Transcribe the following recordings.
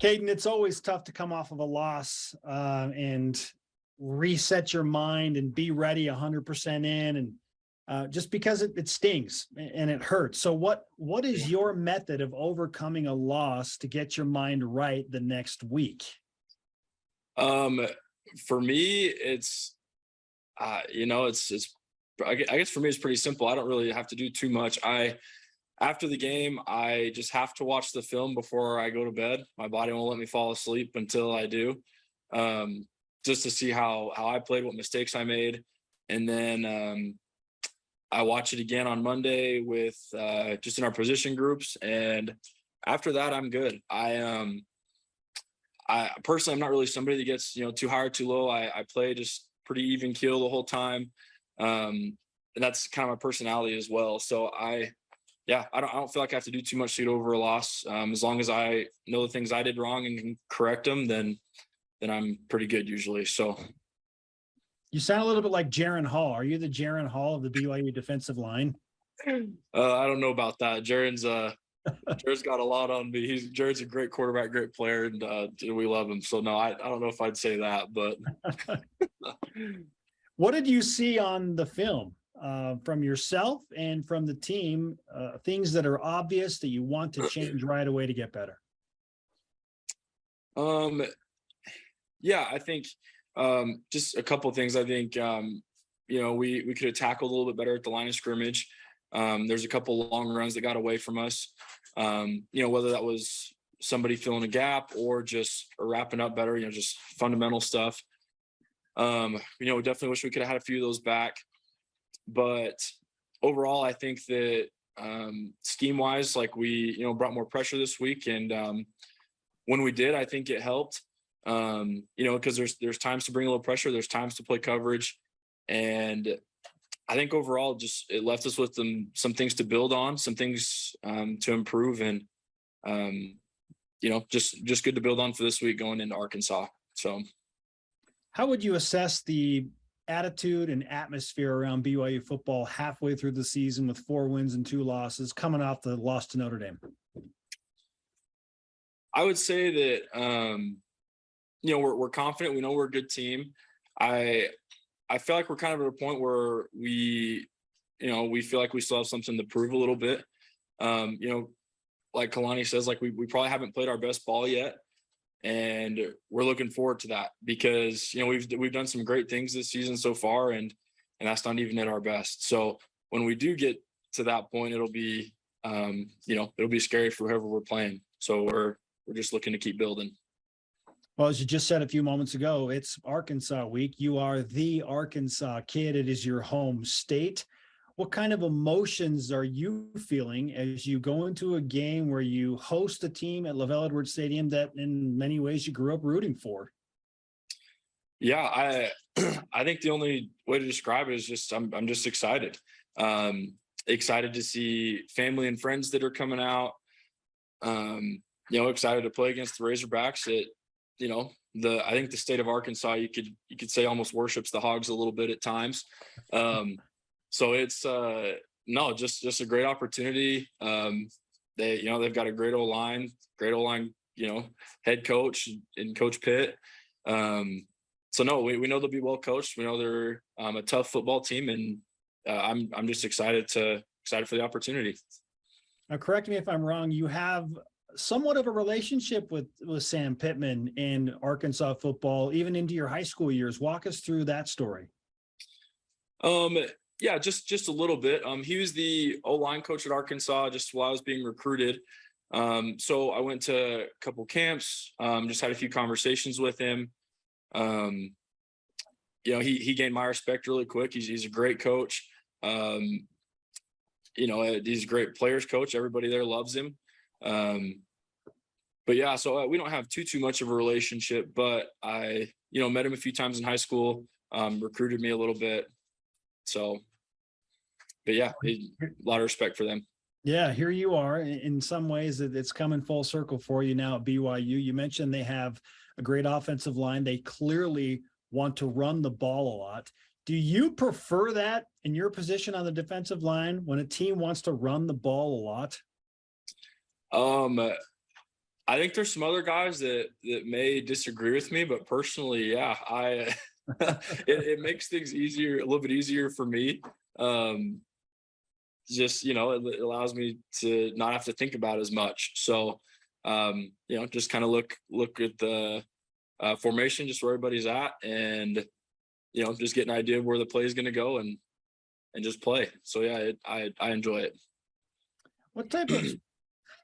Caden, it's always tough to come off of a loss and reset your mind and be ready 100% in, and just because it stings and it hurts. So what is your method of overcoming a loss to get your mind right the next week? For me, it's I guess for me it's pretty simple. I don't really have to do too much. After the game, I just have to watch the film before I go to bed. My body won't let me fall asleep until I do, just to see how I played, what mistakes I made. And then I watch it again on Monday with just in our position groups. And after that, I'm good. I personally, I'm not really somebody that gets, too high or too low. I play just pretty even keel the whole time. And that's kind of my personality as well. So I don't feel like I have to do too much to get over a loss. As long as I know the things I did wrong and can correct them, then I'm pretty good usually. So you sound a little bit like Jaron Hall. Are you the Jaron Hall of the BYU defensive line? I don't know about that. Jared's got a lot on me. Jared's a great quarterback, great player, and we love him. So no, I don't know if I'd say that, but what did you see on the film from yourself and from the team? Things that are obvious that you want to change right away to get better? I think just a couple of things. I think we could have tackled a little bit better at the line of scrimmage. There's a couple long runs that got away from us. Whether that was somebody filling a gap or just wrapping up better, just fundamental stuff. We definitely wish we could have had a few of those back. But overall, I think that scheme wise, like we, brought more pressure this week. And when we did, I think it helped, because there's times to bring a little pressure. There's times to play coverage. And I think overall, just it left us with some things to build on, some things to improve, and just good to build on for this week going into Arkansas. So, how would you assess the attitude and atmosphere around BYU football halfway through the season with 4 wins and 2 losses, coming off the loss to Notre Dame? I would say that we're confident. We know we're a good team. I feel like we're kind of at a point where we feel like we still have something to prove a little bit. Like Kalani says, like we probably haven't played our best ball yet, and we're looking forward to that because we've done some great things this season so far, and that's not even at our best. So when we do get to that point, it'll be scary for whoever we're playing. So we're just looking to keep building. Well, as you just said a few moments ago, it's Arkansas week. You are the Arkansas kid. It is your home state. What kind of emotions are you feeling as you go into a game where you host a team at LaVell Edwards Stadium that in many ways you grew up rooting for? Yeah, I think the only way to describe it is just I'm just excited. Excited to see family and friends that are coming out. Excited to play against the Razorbacks. I think the state of Arkansas, you could say almost worships the Hogs a little bit at times. So it's just a great opportunity. They've got a great O-line, head coach and Coach Pitt. So no, we know they'll be well coached. We know they're a tough football team, and I'm just excited for the opportunity. Now, correct me if I'm wrong. You have somewhat of a relationship with Sam Pittman in Arkansas football, even into your high school years. Walk us through that story. Yeah, just a little bit. He was the O-line coach at Arkansas just while I was being recruited. So I went to a couple camps, just had a few conversations with him. He gained my respect really quick. He's a great coach. He's a great players coach. Everybody there loves him. But yeah, so we don't have too much of a relationship, but I, met him a few times in high school, recruited me a little bit. So, but yeah, a lot of respect for them. Yeah, here you are. In some ways, it's coming full circle for you now at BYU. You mentioned they have a great offensive line. They clearly want to run the ball a lot. Do you prefer that in your position on the defensive line when a team wants to run the ball a lot? I think there's some other guys that may disagree with me, but personally, yeah, I it makes things easier, a little bit easier for me. Um, just it allows me to not have to think about as much. So just kind of look at the formation, just where everybody's at, and just get an idea of where the play is going to go and just play. So yeah, I enjoy it. What type of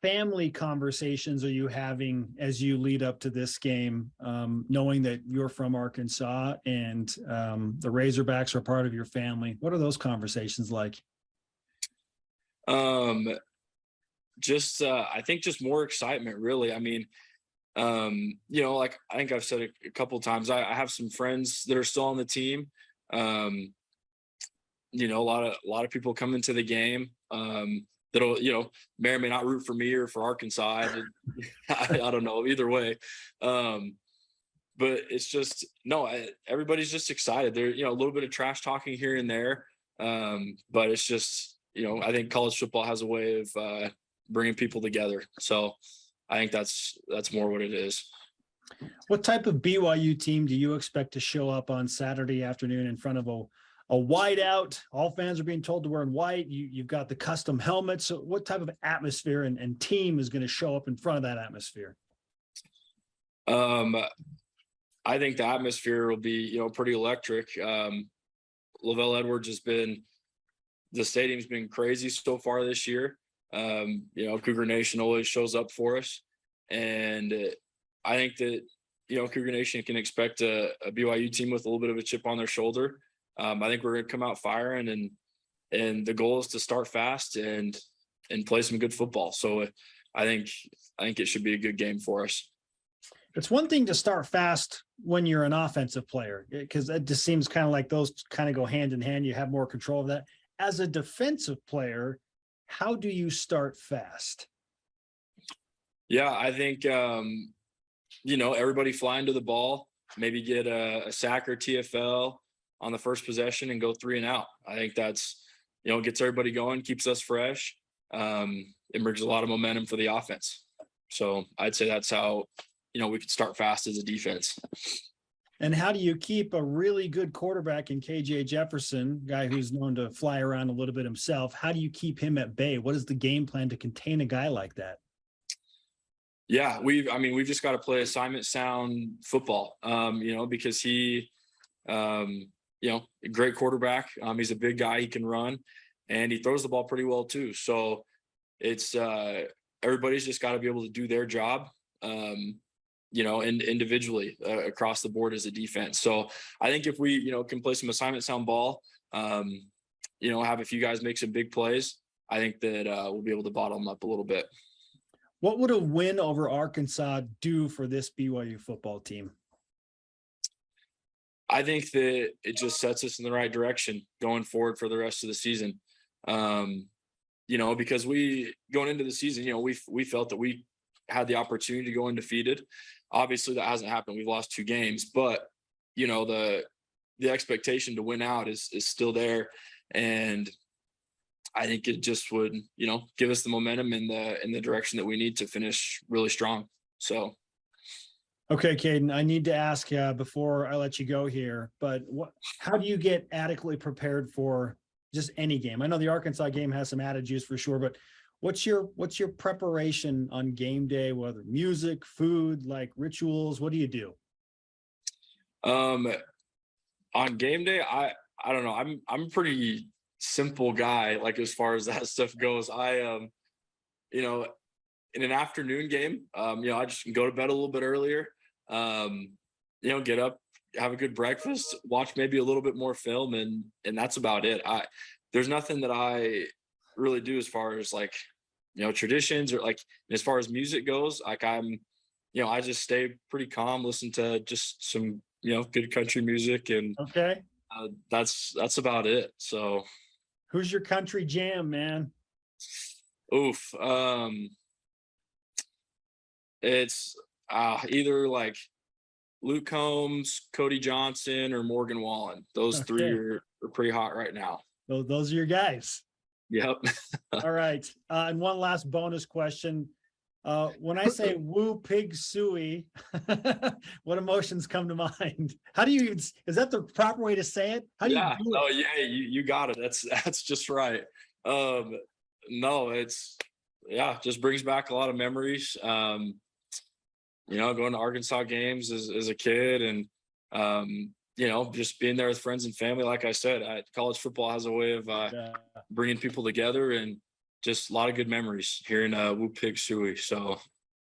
family conversations are you having as you lead up to this game, knowing that you're from Arkansas and the Razorbacks are part of your family? What are those conversations like? Just I think just more excitement, really. I mean, like I think I've said a couple of times, I have some friends that are still on the team. A lot of people come into the game that'll may or may not root for me or for Arkansas. I don't know, either way. But it's just everybody's just excited. There a little bit of trash talking here and there, but it's just I think college football has a way of bringing people together. So I think that's more what it is. What type of BYU team do you expect to show up on Saturday afternoon in front of a whiteout? All fans are being told to wear in white. You've got the custom helmets. So what type of atmosphere and team is going to show up in front of that atmosphere? I think the atmosphere will be, pretty electric. Lavelle Edwards the stadium's been crazy so far this year. Cougar Nation always shows up for us. And I think that, Cougar Nation can expect a BYU team with a little bit of a chip on their shoulder. I think we're going to come out firing, and the goal is to start fast and play some good football. So I think it should be a good game for us. It's one thing to start fast when you're an offensive player, because it just seems kind of like those kind of go hand in hand. You have more control of that. As a defensive player, how do you start fast? Yeah, I think, everybody flying to the ball, maybe get a sack or TFL on the first possession and go 3 and out. I think that's, gets everybody going, keeps us fresh. It brings a lot of momentum for the offense. So I'd say that's how, we could start fast as a defense. And how do you keep a really good quarterback in KJ Jefferson, guy who's known to fly around a little bit himself? How do you keep him at bay? What is the game plan to contain a guy like that? Yeah, we've just got to play assignment sound football, because he, a great quarterback. He's a big guy. He can run, and he throws the ball pretty well too. So it's everybody's just got to be able to do their job, and individually across the board as a defense. So I think if we, can play some assignment sound ball, have a few guys make some big plays, I think that we'll be able to bottle them up a little bit. What would a win over Arkansas do for this BYU football team? I think that it just sets us in the right direction going forward for the rest of the season. Because going into the season, we felt that we had the opportunity to go undefeated. Obviously that hasn't happened. We've lost 2 games, but the expectation to win out is still there. And I think it just would, give us the momentum in the direction that we need to finish really strong. So. Okay, Caden, I need to ask before I let you go here, but how do you get adequately prepared for just any game? I know the Arkansas game has some added juice for sure, but what's your preparation on game day, whether music, food, like rituals? What do you do? On game day, I don't know. I'm a pretty simple guy, like as far as that stuff goes. I in an afternoon game, I just go to bed a little bit earlier, get up, have a good breakfast, watch maybe a little bit more film, and that's about it. There's nothing that I really do as far as like, traditions or like as far as music goes. Like I just stay pretty calm, listen to just some, good country music, and okay, that's about it. So who's your country jam, man? Oof. It's either like Luke Combs, Cody Johnson, or Morgan Wallen. Those 3 are pretty hot right now. Those are your guys. Yep. All right. And one last bonus question. When I say woo pig suey, what emotions come to mind? How do you even, is that the proper way to say it? How do you do it? Oh yeah, you got it. That's just right. No, just brings back a lot of memories. Going to Arkansas games as a kid, and just being there with friends and family. Like I said, college football has a way of bringing people together, and just a lot of good memories here in Woo Pig Suey. So,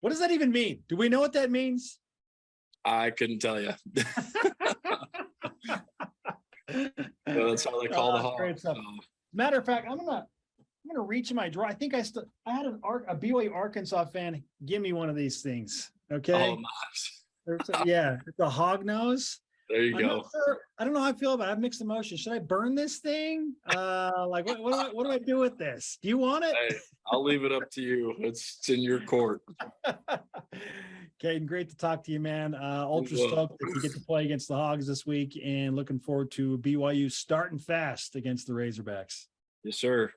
what does that even mean? Do we know what that means? I couldn't tell you. That's how they call the Hawks. So. Matter of fact, I'm gonna reach in my drawer. I think I had a BYU Arkansas fan give me one of these things. Okay. Oh, nice. It's a hog nose. There you go. Sure, I don't know how I feel about it. I have mixed emotions. Should I burn this thing? Like what do I do with this? Do you want it? Hey, I'll leave it up to you. It's in your court. Caden, great to talk to you, man. Ultra stoked that you get to play against the Hogs this week, and looking forward to BYU starting fast against the Razorbacks. Yes, sir.